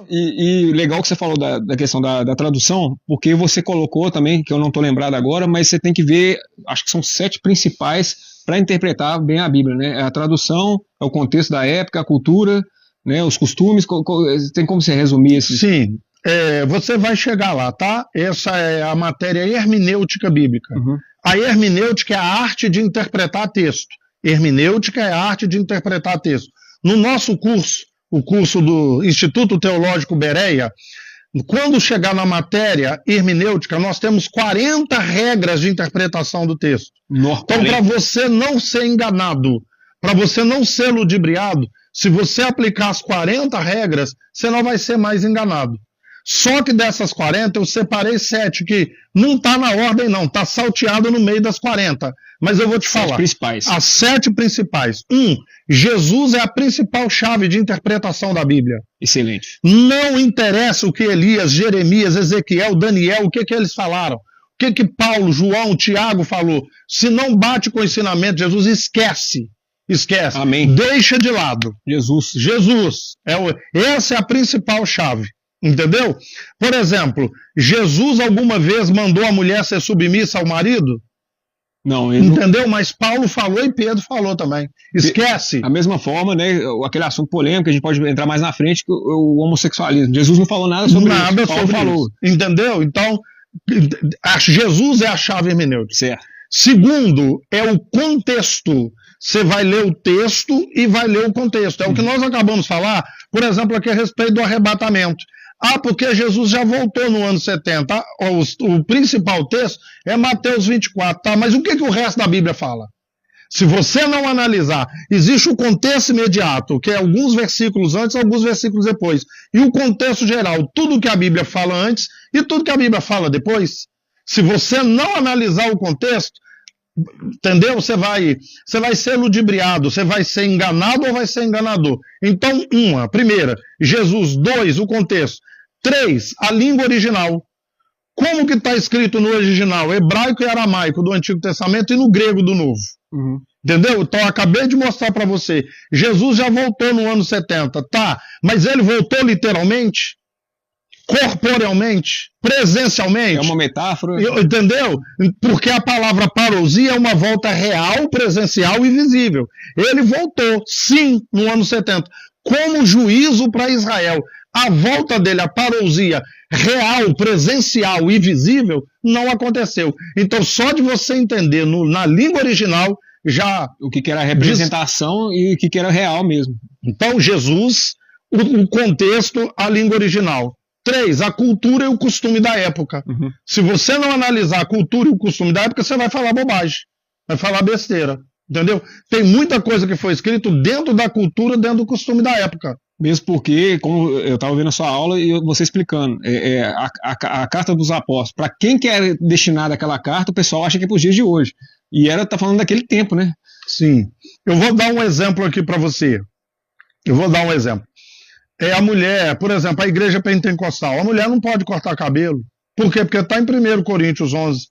E legal que você falou da questão da tradução, porque você colocou também, que eu não estou lembrado agora, mas você tem que ver, acho que são 7 principais para interpretar bem a Bíblia, né? A tradução, o contexto da época, a cultura, né? Os costumes, tem como você resumir esses? Sim, você vai chegar lá, tá? Essa é a matéria hermenêutica bíblica. Uhum. A hermenêutica é a arte de interpretar texto. Hermenêutica é a arte de interpretar texto. No nosso curso, o curso do Instituto Teológico Bereia, quando chegar na matéria hermenêutica, nós temos 40 regras de interpretação do texto. Então, para você não ser enganado, para você não ser ludibriado, se você aplicar as 40 regras, você não vai ser mais enganado. Só que dessas 40, eu separei 7, que não está na ordem não, está salteado no meio das 40. Mas eu vou te falar. As 7 principais. 1. Jesus é a principal chave de interpretação da Bíblia. Excelente. Não interessa o que Elias, Jeremias, Ezequiel, Daniel, o que eles falaram. O que Paulo, João, Tiago falou. Se não bate com o ensinamento de Jesus, esquece. Esquece. Amém. Deixa de lado. Jesus. Essa é a principal chave. Entendeu? Por exemplo, Jesus alguma vez mandou a mulher ser submissa ao marido? Não, entendeu? Mas Paulo falou e Pedro falou também. Esquece. Da mesma forma, né, aquele assunto polêmico, a gente pode entrar mais na frente, o homossexualismo. Jesus não falou nada sobre isso. Paulo falou. Entendeu? Então, Jesus é a chave hermenêutica. Certo. Segundo, é o contexto. Você vai ler o texto e vai ler o contexto. É o que nós acabamos de falar, por exemplo, aqui a respeito do arrebatamento. Porque Jesus já voltou no ano 70. O principal texto é Mateus 24. Tá? Mas o que o resto da Bíblia fala? Se você não analisar, existe o contexto imediato, que é alguns versículos antes, alguns versículos depois. E o contexto geral, tudo que a Bíblia fala antes e tudo que a Bíblia fala depois. Se você não analisar o contexto, entendeu? Você vai ser ludibriado, você vai ser enganado ou vai ser enganador. Então, primeira, Jesus. 2, o contexto. 3, a língua original. Como que está escrito no original? Hebraico e aramaico do Antigo Testamento e no grego do Novo. Uhum. Entendeu? Então, eu acabei de mostrar para você. Jesus já voltou no ano 70, tá? Mas ele voltou literalmente? Corporealmente? Presencialmente? É uma metáfora. Entendeu? Porque a palavra parousia é uma volta real, presencial e visível. Ele voltou, sim, no ano 70, como juízo para Israel. A volta dele, a parousia real, presencial e visível, não aconteceu. Então, só de você entender na língua original, já... O que era representação e o que era real mesmo. Então, Jesus, o contexto, a língua original. 3, a cultura e o costume da época. Uhum. Se você não analisar a cultura e o costume da época, você vai falar bobagem, vai falar besteira, entendeu? Tem muita coisa que foi escrito dentro da cultura, dentro do costume da época. Mesmo porque, como eu estava vendo a sua aula e você explicando, a Carta dos Apóstolos, para quem que era destinada aquela carta, o pessoal acha que é para os dias de hoje. E tá falando daquele tempo, né? Sim. Eu vou dar um exemplo aqui para você. A mulher, por exemplo, a igreja pentecostal, a mulher não pode cortar cabelo. Por quê? Porque está em 1 Coríntios 11.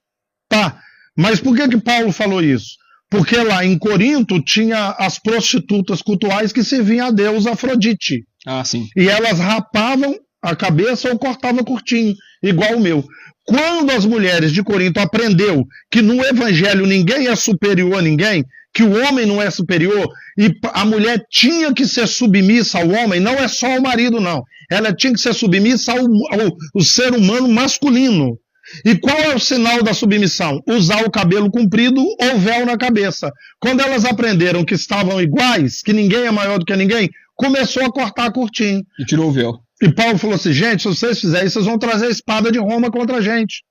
Tá. Mas por que Paulo falou isso? Porque lá em Corinto tinha as prostitutas cultuais que serviam a Deus Afrodite. Sim. E elas rapavam a cabeça ou cortavam curtinho, igual o meu. Quando as mulheres de Corinto aprendeu que no evangelho ninguém é superior a ninguém, que o homem não é superior, e a mulher tinha que ser submissa ao homem, não é só ao marido, não. Ela tinha que ser submissa ao ser humano masculino. E qual é o sinal da submissão? Usar o cabelo comprido ou véu na cabeça. Quando elas aprenderam que estavam iguais, que ninguém é maior do que ninguém, começou a cortar curtinho. E tirou o véu. E Paulo falou assim, gente, se vocês fizerem isso, vocês vão trazer a espada de Roma contra a gente.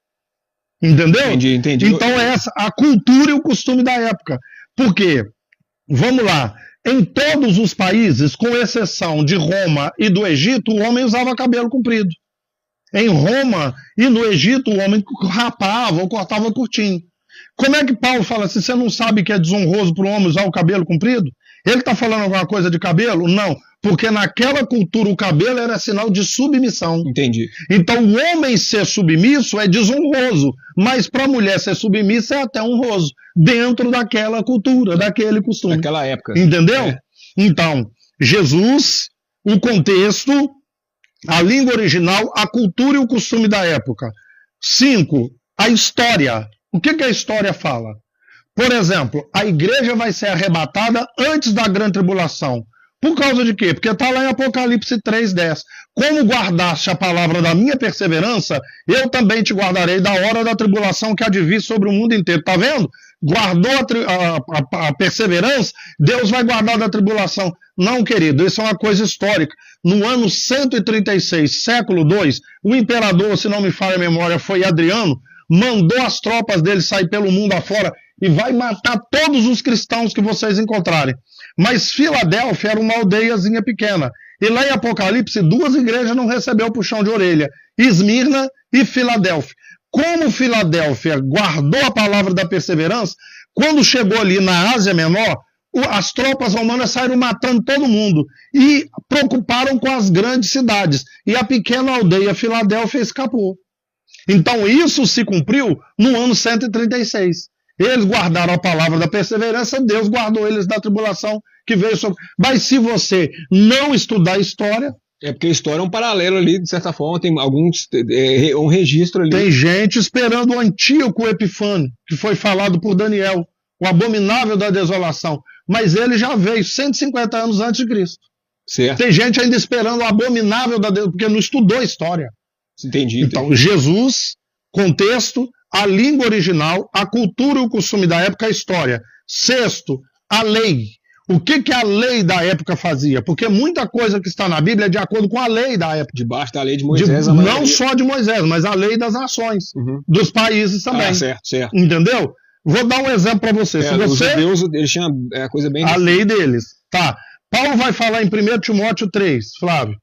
Entendeu? Entendi. Então essa a cultura e o costume da época. Por quê? Vamos lá. Em todos os países, com exceção de Roma e do Egito, o homem usava cabelo comprido. Em Roma e no Egito, o homem rapava ou cortava curtinho. Como é que Paulo fala assim, você não sabe que é desonroso para o homem usar o cabelo comprido? Ele está falando alguma coisa de cabelo? Não, porque naquela cultura o cabelo era sinal de submissão. Entendi. Então o homem ser submisso é desonroso, mas para a mulher ser submissa é até honroso, dentro daquela cultura, daquele costume. Naquela época. Entendeu? Então, Jesus, o contexto, A língua original, a cultura e o costume da época. 5. A história. O que a história fala? Por exemplo, a igreja vai ser arrebatada antes da grande tribulação. Por causa de quê? Porque está lá em Apocalipse 3:10. Como guardaste a palavra da minha perseverança, eu também te guardarei da hora da tribulação que há de vir sobre o mundo inteiro. Está vendo? Guardou a perseverança, Deus vai guardar da tribulação. Não, querido, isso é uma coisa histórica. No ano 136, século II, o imperador, se não me falha a memória, foi Adriano, mandou as tropas dele sair pelo mundo afora e vai matar todos os cristãos que vocês encontrarem. Mas Filadélfia era uma aldeiazinha pequena. E lá em Apocalipse, 2 igrejas não recebeu puxão de orelha. Esmirna e Filadélfia. Como Filadélfia guardou a palavra da perseverança, quando chegou ali na Ásia Menor, as tropas romanas saíram matando todo mundo e preocuparam com as grandes cidades. E a pequena aldeia Filadélfia escapou. Então isso se cumpriu no ano 136. Eles guardaram a palavra da perseverança, Deus guardou eles da tribulação que veio sobre. Mas se você não estudar história... É porque a história é um paralelo ali, de certa forma, tem um registro ali. Tem gente esperando o Antíoco Epifânio, que foi falado por Daniel, o abominável da desolação. Mas ele já veio 150 anos antes de Cristo. Certo. Tem gente ainda esperando o abominável da desolação, porque não estudou a história. Entendi. Então, Jesus, contexto, a língua original, a cultura e o costume da época, a história. 6º, a lei. O que a lei da época fazia? Porque muita coisa que está na Bíblia é de acordo com a lei da época. Debaixo da lei de Moisés. Não só de Moisés, mas a lei das nações, dos países também. Ah, certo. Entendeu? Vou dar um exemplo para você. Se você. Os judeus, eles tinham a coisa bem... A lei deles. Tá. Paulo vai falar em 1 Timóteo 3, Flávio.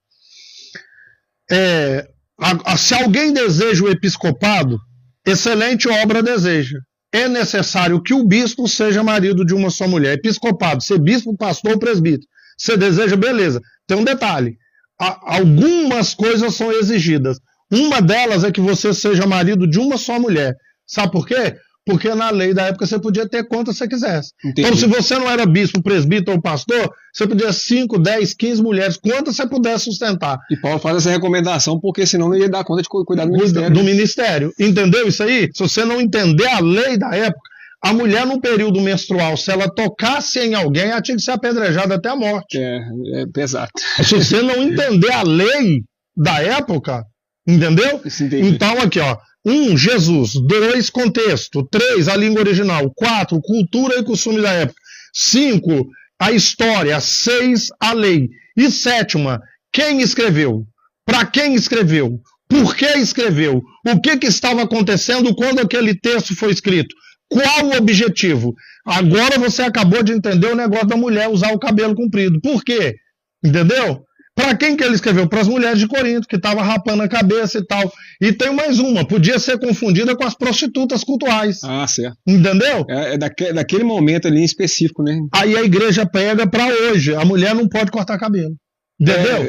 Se alguém deseja o episcopado, excelente obra deseja. É necessário que o bispo seja marido de uma só mulher. Episcopado, ser bispo, pastor ou presbítero. Você deseja, beleza. Tem um detalhe. Algumas coisas são exigidas. Uma delas é que você seja marido de uma só mulher. Sabe por quê? Porque na lei da época você podia ter quantas você quisesse. Entendi. Então, se você não era bispo, presbítero ou pastor, você podia 5, 10, 15 mulheres, quantas você pudesse sustentar. E Paulo faz essa recomendação porque senão não ia dar conta de cuidar do ministério. Do ministério. Entendeu isso aí? Se você não entender a lei da época, a mulher no período menstrual, se ela tocasse em alguém, ela tinha que ser apedrejada até a morte. É pesado. Se você não entender a lei da época, entendeu? Então, aqui, ó. 1, Jesus. 2, contexto. 3, a língua original. 4, cultura e costume da época. 5, a história. 6, a lei. E 7ª, quem escreveu? Para quem escreveu? Por que escreveu? O que estava acontecendo quando aquele texto foi escrito? Qual o objetivo? Agora você acabou de entender o negócio da mulher usar o cabelo comprido. Por quê? Entendeu? Para quem que ele escreveu? Para as mulheres de Corinto, que estavam rapando a cabeça e tal. E tem mais uma, podia ser confundida com as prostitutas cultuais. Ah, certo. Entendeu? É daquele momento ali em específico, né? Aí a igreja pega para hoje. A mulher não pode cortar cabelo. Entendeu?